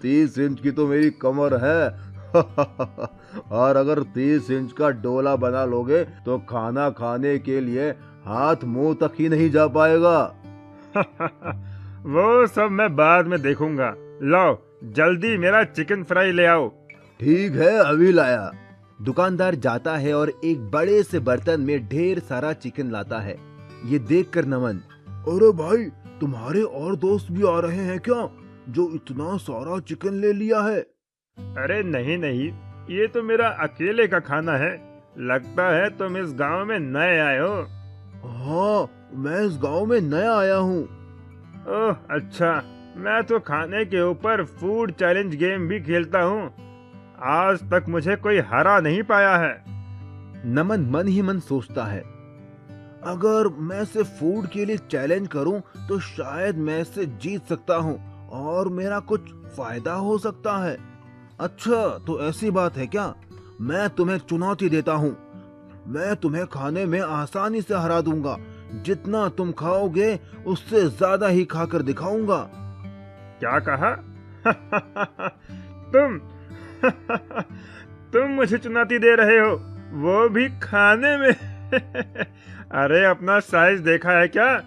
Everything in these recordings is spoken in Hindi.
30 इंच की तो मेरी कमर है। और अगर 30 इंच का डोला बना लोगे तो खाना खाने के लिए हाथ मुंह तक ही नहीं जा पाएगा। वो सब मैं बाद में देखूंगा। लाओ जल्दी मेरा चिकन फ्राई ले आओ। ठीक है, अभी लाया। दुकानदार जाता है और एक बड़े से बर्तन में ढेर सारा चिकन लाता है। ये देखकर नमन, अरे भाई, तुम्हारे और दोस्त भी आ रहे हैं क्या, जो इतना सारा चिकन ले लिया है? अरे नहीं नहीं, ये तो मेरा अकेले का खाना है। लगता है तुम इस गांव में नए आए हो। हाँ, मैं इस गांव में नया आया हूँ। ओह अच्छा, मैं तो खाने के ऊपर फूड चैलेंज गेम भी खेलता हूँ। आज तक मुझे कोई हरा नहीं पाया है। नमन मन ही मन सोचता है, अगर मैं सिर्फ फूड के लिए चैलेंज करूं तो शायद मैं इससे जीत सकता हूं और मेरा कुछ फायदा हो सकता है। अच्छा, तो ऐसी बात है क्या? मैं तुम्हें चुनौती देता हूं। मैं तुम्हें खाने में आसानी से हरा दूंगा। जितना तुम खाओगे उससे ज्यादा ही खाकर दिखाऊंगा। क्या कहा? तुम तुम मुझे चुनौती दे रहे हो, वो भी खाने में? अरे अपना साइज देखा है क्या?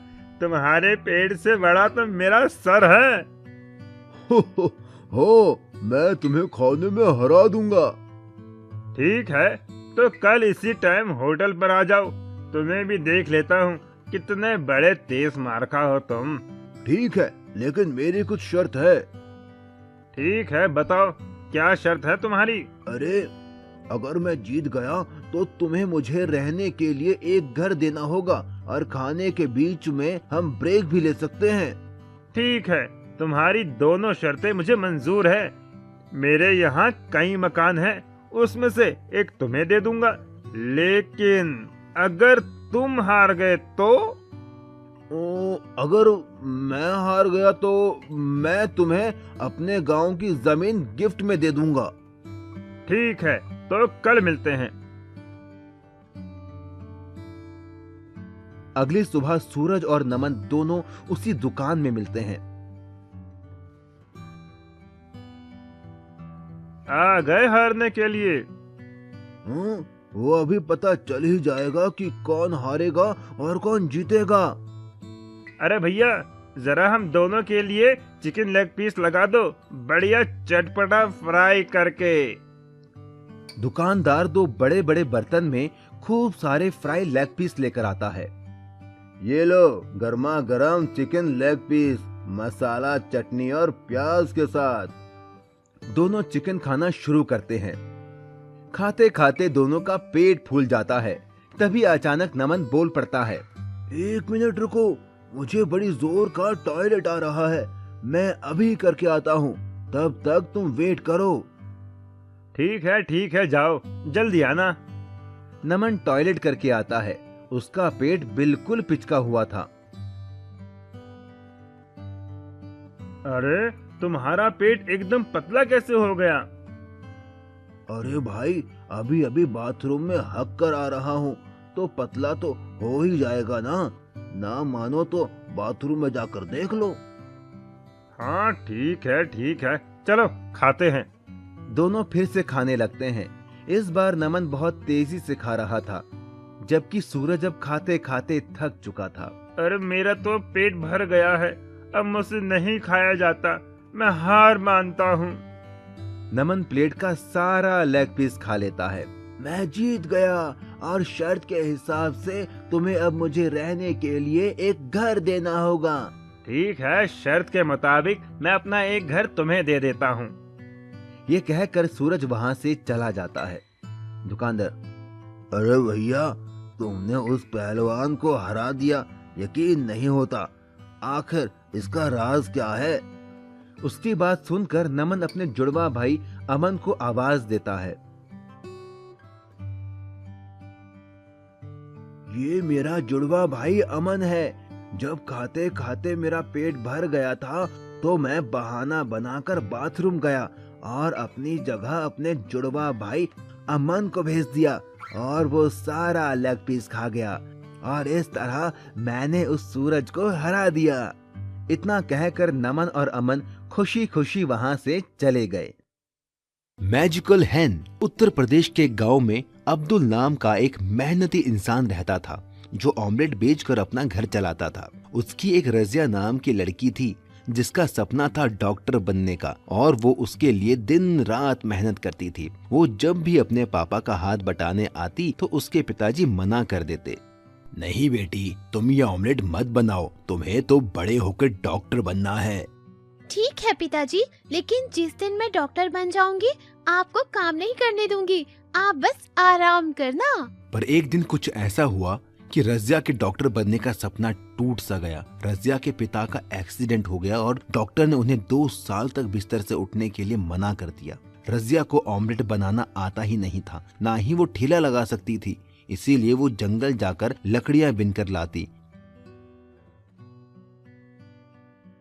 तुम्हारे पेट से बड़ा तो मेरा सर है। हो, मैं तुम्हें खाने में हरा दूंगा। ठीक है, तो कल इसी टाइम होटल पर आ जाओ। तुम्हें भी देख लेता हूँ कितने बड़े तेज मारखा हो तुम। ठीक है, लेकिन मेरी कुछ शर्त है। ठीक है, बताओ क्या शर्त है तुम्हारी? अरे, अगर मैं जीत गया तो तुम्हें मुझे रहने के लिए एक घर देना होगा और खाने के बीच में हम ब्रेक भी ले सकते हैं। ठीक है, तुम्हारी दोनों शर्तें मुझे मंजूर है। मेरे यहाँ कई मकान हैं, उसमें से एक तुम्हें दे दूंगा। लेकिन अगर तुम हार गए तो? अगर मैं हार गया तो मैं तुम्हें अपने गांव की जमीन गिफ्ट में दे दूंगा। ठीक है, तो कल मिलते हैं। अगली सुबह सूरज और नमन दोनों उसी दुकान में मिलते हैं। आ गए हारने के लिए? वो अभी पता चल ही जाएगा कि कौन हारेगा और कौन जीतेगा। अरे भैया, जरा हम दोनों के लिए चिकन लेग पीस लगा दो, बढ़िया चटपटा फ्राई करके। दुकानदार दो बड़े बड़े बर्तन में खूब सारे फ्राई लेग पीस लेकर आता है। ये लो, गर्मा गर्म चिकन लेग पीस, मसाला, चटनी और प्याज के साथ। दोनों चिकन खाना शुरू करते हैं। खाते खाते दोनों का पेट फूल जाता है। तभी अचानक नमन बोल पड़ता है, 1 मिनट रुको, मुझे बड़ी जोर का टॉयलेट आ रहा है। मैं अभी करके आता हूँ, तब तक तुम वेट करो। ठीक है, जाओ, जल्दी आना। नमन टॉयलेट करके आता है। उसका पेट बिल्कुल पिचका हुआ था। अरे तुम्हारा पेट एकदम पतला कैसे हो गया? अरे भाई, अभी अभी बाथरूम में हक कर आ रहा हूँ, तो पतला तो हो ही जाएगा ना। ना मानो तो बाथरूम में जाकर देख लो। हाँ ठीक है, चलो खाते हैं। दोनों फिर से खाने लगते हैं। इस बार नमन बहुत तेजी से खा रहा था, जबकि सूरज अब खाते खाते थक चुका था। अरे मेरा तो पेट भर गया है, अब मुझसे नहीं खाया जाता, मैं हार मानता हूँ। नमन प्लेट का सारा लेग पीस खा लेता है। मैं जीत गया और शर्त के हिसाब से तुम्हें अब मुझे रहने के लिए एक घर देना होगा। ठीक है, शर्त के मुताबिक मैं अपना एक घर तुम्हें दे देता हूँ। ये कहकर सूरज वहाँ से चला जाता है। दुकानदार, अरे भैया, तुमने उस पहलवान को हरा दिया, यकीन नहीं होता। आखिर इसका राज क्या है? उसकी बात सुनकर नमन अपने जुड़वा भाई अमन को आवाज देता है। ये मेरा जुड़वा भाई अमन है। जब खाते खाते मेरा पेट भर गया था तो मैं बहाना बनाकर बाथरूम गया और अपनी जगह अपने जुड़वा भाई अमन को भेज दिया और वो सारा लेग पीस खा गया और इस तरह मैंने उस सूरज को हरा दिया। इतना कहकर नमन और अमन खुशी खुशी वहां से चले गए। मैजिकल हैन। उत्तर प्रदेश के गांव में अब्दुल नाम का एक मेहनती इंसान रहता था जो ऑमलेट बेचकर अपना घर चलाता था। उसकी एक रजिया नाम की लड़की थी जिसका सपना था डॉक्टर बनने का और वो उसके लिए दिन रात मेहनत करती थी। वो जब भी अपने पापा का हाथ बटाने आती तो उसके पिताजी मना कर देते। नहीं बेटी, तुम ये ऑमलेट मत बनाओ, तुम्हें तो बड़े होकर डॉक्टर बनना है। ठीक है पिताजी, लेकिन जिस दिन मैं डॉक्टर बन जाऊंगी आपको काम नहीं करने दूंगी, आप बस आराम करना। पर एक दिन कुछ ऐसा हुआ कि रजिया के डॉक्टर बनने का सपना टूट सा गया। रजिया के पिता का एक्सीडेंट हो गया और डॉक्टर ने उन्हें 2 साल तक बिस्तर से उठने के लिए मना कर दिया। रजिया को ऑमलेट बनाना आता ही नहीं था, ना ही वो ठेला लगा सकती थी, इसीलिए वो जंगल जाकर लकड़ियां बिनकर लाती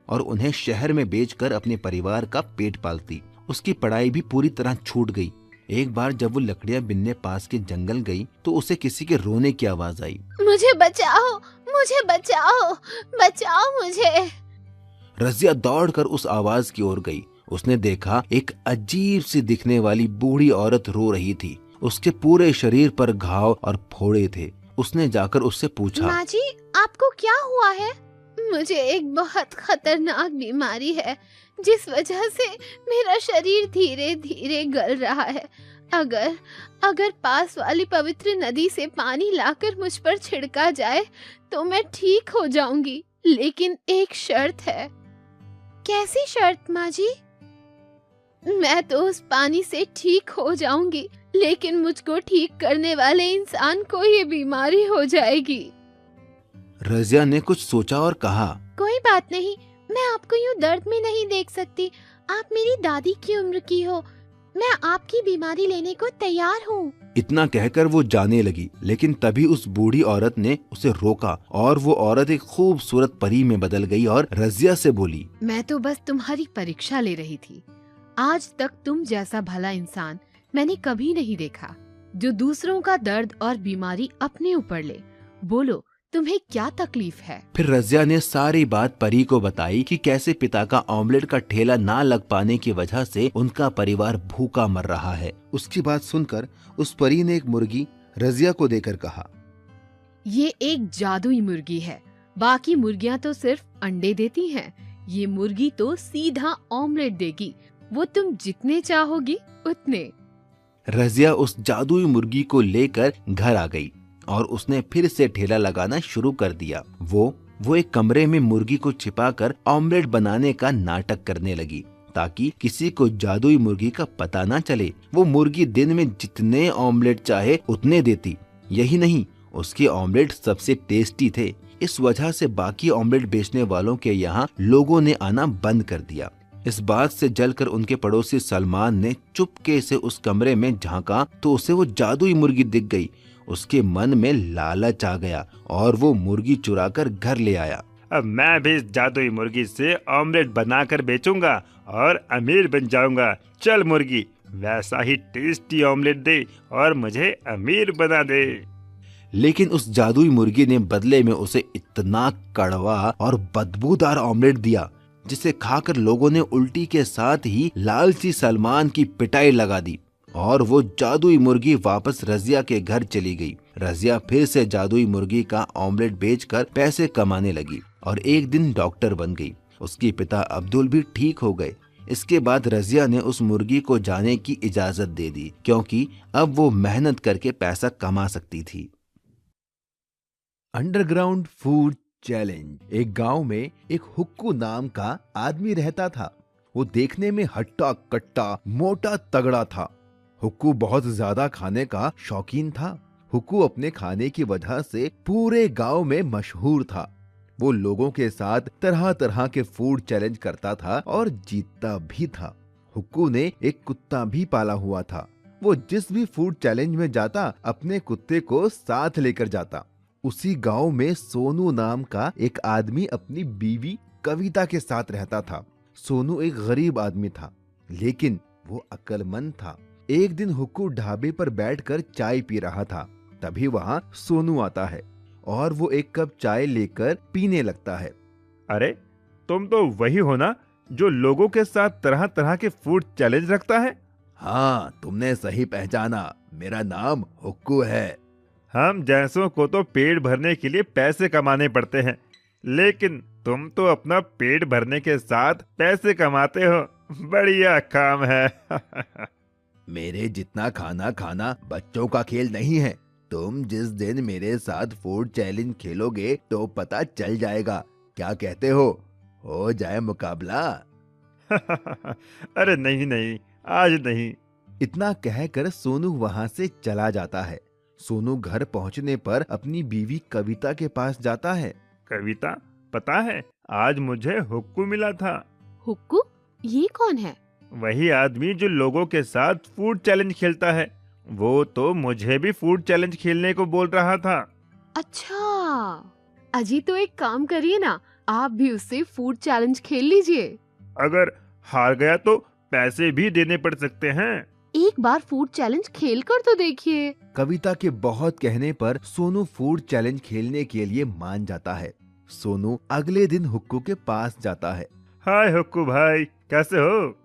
और उन्हें शहर में बेचकर अपने परिवार का पेट पालती। उसकी पढ़ाई भी पूरी तरह छूट गई। एक बार जब वो लकड़ियां बिनने पास के जंगल गई तो उसे किसी के रोने की आवाज आई। मुझे बचाओ, मुझे बचाओ, बचाओ मुझे। रजिया दौड़कर उस आवाज की ओर गई। उसने देखा एक अजीब सी दिखने वाली बूढ़ी औरत रो रही थी। उसके पूरे शरीर पर घाव और फोड़े थे। उसने जाकर उससे पूछा, माँ जी, आपको क्या हुआ है? मुझे एक बहुत खतरनाक बीमारी है जिस वजह से मेरा शरीर धीरे धीरे गल रहा है। अगर पास वाली पवित्र नदी से पानी लाकर मुझ पर छिड़का जाए तो मैं ठीक हो जाऊंगी, लेकिन एक शर्त है। कैसी शर्त माँ जी? मैं तो उस पानी से ठीक हो जाऊंगी, लेकिन मुझको ठीक करने वाले इंसान को ये बीमारी हो जाएगी। रजिया ने कुछ सोचा और कहा, कोई बात नहीं, मैं आपको यूं दर्द में नहीं देख सकती। आप मेरी दादी की उम्र की हो, मैं आपकी बीमारी लेने को तैयार हूँ। इतना कहकर वो जाने लगी, लेकिन तभी उस बूढ़ी औरत ने उसे रोका और वो औरत एक खूबसूरत परी में बदल गई और रजिया से बोली, मैं तो बस तुम्हारी परीक्षा ले रही थी। आज तक तुम जैसा भला इंसान मैंने कभी नहीं देखा जो दूसरों का दर्द और बीमारी अपने ऊपर ले। बोलो, तुम्हें क्या तकलीफ है? फिर रजिया ने सारी बात परी को बताई कि कैसे पिता का ऑमलेट का ठेला ना लग पाने की वजह से उनका परिवार भूखा मर रहा है। उसकी बात सुनकर उस परी ने एक मुर्गी रजिया को देकर कहा, ये एक जादुई मुर्गी है, बाकी मुर्गियाँ तो सिर्फ अंडे देती हैं, ये मुर्गी तो सीधा ऑमलेट देगी, वो तुम जितने चाहोगी उतने। रजिया उस जादुई मुर्गी को लेकर घर आ गई और उसने फिर से ठेला लगाना शुरू कर दिया। वो एक कमरे में मुर्गी को छिपाकर ऑमलेट बनाने का नाटक करने लगी ताकि किसी को जादुई मुर्गी का पता ना चले। वो मुर्गी दिन में जितने ऑमलेट चाहे उतने देती। यही नहीं, उसके ऑमलेट सबसे टेस्टी थे। इस वजह से बाकी ऑमलेट बेचने वालों के यहाँ लोगों ने आना बंद कर दिया। इस बात से जलकर उनके पड़ोसी सलमान ने चुपके से उस कमरे में झांका तो उसे वो जादुई मुर्गी दिख गई। उसके मन में लालच आ गया और वो मुर्गी चुराकर घर ले आया। अब मैं भी इस जादुई मुर्गी से ऑमलेट बनाकर बेचूंगा और अमीर बन जाऊंगा। चल मुर्गी, वैसा ही टेस्टी ऑमलेट दे और मुझे अमीर बना दे। लेकिन उस जादुई मुर्गी ने बदले में उसे इतना कड़वा और बदबूदार ऑमलेट दिया जिसे खाकर लोगों ने उल्टी के साथ ही लालची सलमान की पिटाई लगा दी और वो जादुई मुर्गी वापस रजिया के घर चली गई। रजिया फिर से जादुई मुर्गी का ऑमलेट बेचकर पैसे कमाने लगी और एक दिन डॉक्टर बन गई। उसके पिता अब्दुल भी ठीक हो गए। इसके बाद रजिया ने उस मुर्गी को जाने की इजाजत दे दी क्योंकि अब वो मेहनत करके पैसा कमा सकती थी। Underground food challenge. एक गांव में एक हुक्कू नाम का आदमी रहता था। वो देखने में हट्टा कट्टा मोटा तगड़ा था। हुक्कू बहुत ज्यादा खाने का शौकीन था। हुक्कू अपने खाने की वजह से पूरे गांव में मशहूर था। वो लोगों के साथ तरह तरह के फूड चैलेंज करता था और जीतता भी था। हुक्कू ने एक कुत्ता भी पाला हुआ था। वो जिस भी फूड चैलेंज में जाता अपने कुत्ते को साथ लेकर जाता। उसी गांव में सोनू नाम का एक आदमी अपनी बीवी कविता के साथ रहता था। सोनू एक गरीब आदमी था, लेकिन वो अक्लमंद था। एक दिन हुक्कू ढाबे पर बैठकर चाय पी रहा था। तभी वहाँ सोनू आता है और वो एक कप चाय लेकर पीने लगता है। अरे तुम तो वही हो ना जो लोगों के साथ तरह तरह के फूड चैलेंज रखता है? हाँ, तुमने सही पहचाना। मेरा नाम हुक्कू है। हम जैसों को तो पेट भरने के लिए पैसे कमाने पड़ते हैं, लेकिन तुम तो अपना पेट भरने के साथ पैसे कमाते हो। बढ़िया काम है। मेरे जितना खाना खाना बच्चों का खेल नहीं है। तुम जिस दिन मेरे साथ फूड चैलेंज खेलोगे तो पता चल जाएगा। क्या कहते हो जाए मुकाबला? अरे नहीं नहीं, आज नहीं। इतना कहकर सोनू वहाँ से चला जाता है। सोनू घर पहुँचने पर अपनी बीवी कविता के पास जाता है। कविता, पता है आज मुझे हुक्कू मिला था। हुक्कू? ये कौन है? वही आदमी जो लोगों के साथ फूड चैलेंज खेलता है। वो तो मुझे भी फूड चैलेंज खेलने को बोल रहा था। अच्छा, अजी तो एक काम करिए ना, आप भी उससे फूड चैलेंज खेल लीजिए। अगर हार गया तो पैसे भी देने पड़ सकते हैं। एक बार फूड चैलेंज खेल कर तो देखिए। कविता के बहुत कहने पर सोनू फूड चैलेंज खेलने के लिए मान जाता है। सोनू अगले दिन हुक्कू के पास जाता है। हाय हुक्कू भाई, कैसे हो?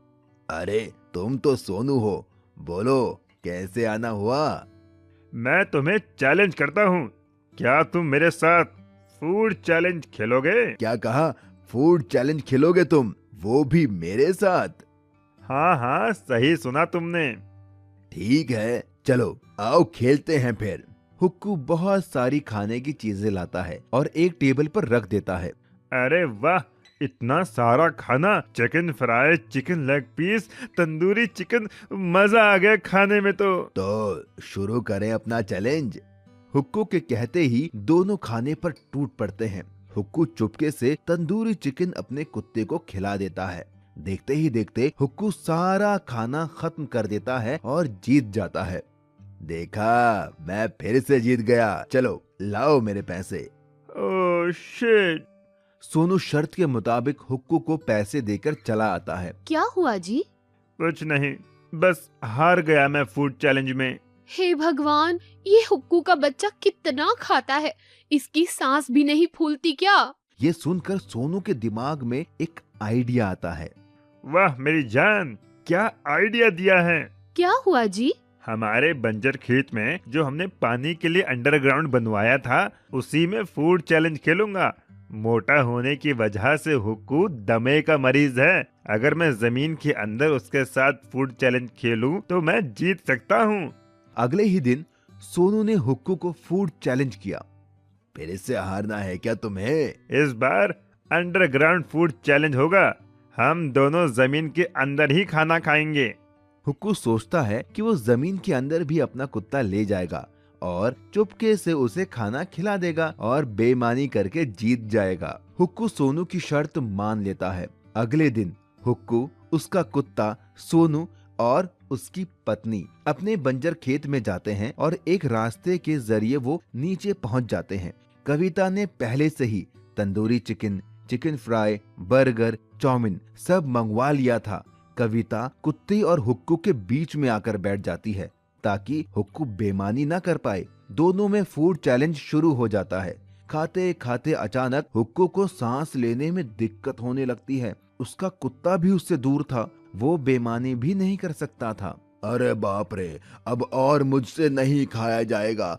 अरे तुम तो सोनू हो, बोलो कैसे आना हुआ? मैं तुम्हें चैलेंज करता हूँ, क्या तुम मेरे साथ फूड चैलेंज खेलोगे? क्या कहा? फूड चैलेंज खेलोगे तुम, वो भी मेरे साथ? हाँ हाँ, सही सुना तुमने। ठीक है, चलो आओ खेलते हैं फिर। हुक्कू बहुत सारी खाने की चीजें लाता है और एक टेबल पर रख देता है। अरे वाह, इतना सारा खाना! Chicken fry, chicken leg piece, tandoori chicken, मजा आ गया खाने में तो शुरू करें अपना चैलेंज। हुक्कू के कहते ही दोनों खाने पर टूट पड़ते हैं। हुक्कू चुपके से तंदूरी चिकन अपने कुत्ते को खिला देता है। देखते ही देखते हुक्कू सारा खाना खत्म कर देता है और जीत जाता है। देखा, मैं फिर से जीत गया। चलो लाओ मेरे पैसे। Oh shit! सोनू शर्त के मुताबिक हुक्कू को पैसे देकर चला आता है। क्या हुआ जी? कुछ नहीं, बस हार गया मैं फूड चैलेंज में। हे भगवान, ये हुक्कू का बच्चा कितना खाता है, इसकी सांस भी नहीं फूलती क्या? ये सुनकर सोनू के दिमाग में एक आइडिया आता है। वाह मेरी जान, क्या आइडिया दिया है! क्या हुआ जी? हमारे बंजर खेत में जो हमने पानी के लिए अंडरग्राउंड बनवाया था, उसी में फूड चैलेंज खेलूंगा। मोटा होने की वजह से हुक्कू दमे का मरीज है। अगर मैं जमीन के अंदर उसके साथ फूड चैलेंज खेलूं तो मैं जीत सकता हूं। अगले ही दिन सोनू ने हुक्कू को फूड चैलेंज किया। फिर से हारना है क्या तुम्हें? इस बार अंडरग्राउंड फूड चैलेंज होगा। हम दोनों जमीन के अंदर ही खाना खाएंगे। हुक्कू सोचता है कि वो जमीन के अंदर भी अपना कुत्ता ले जाएगा और चुपके से उसे खाना खिला देगा और बेईमानी करके जीत जाएगा। हुक्कू सोनू की शर्त मान लेता है। अगले दिन हुक्कू, उसका कुत्ता, सोनू और उसकी पत्नी अपने बंजर खेत में जाते हैं और एक रास्ते के जरिए वो नीचे पहुंच जाते हैं। कविता ने पहले से ही tandoori chicken, chicken fry, burger, chow mein सब मंगवा लिया था। कविता कुत्ते और हुक्कू के बीच में आकर बैठ जाती है ताकि हुक्कू बेईमानी ना कर पाए। दोनों में फूड चैलेंज शुरू हो जाता है। खाते खाते अचानक हुक्कू को सांस लेने में दिक्कत होने लगती है। उसका कुत्ता भी उससे दूर था, वो बेईमानी भी नहीं कर सकता था। अरे बाप रे, अब और मुझसे नहीं खाया जाएगा।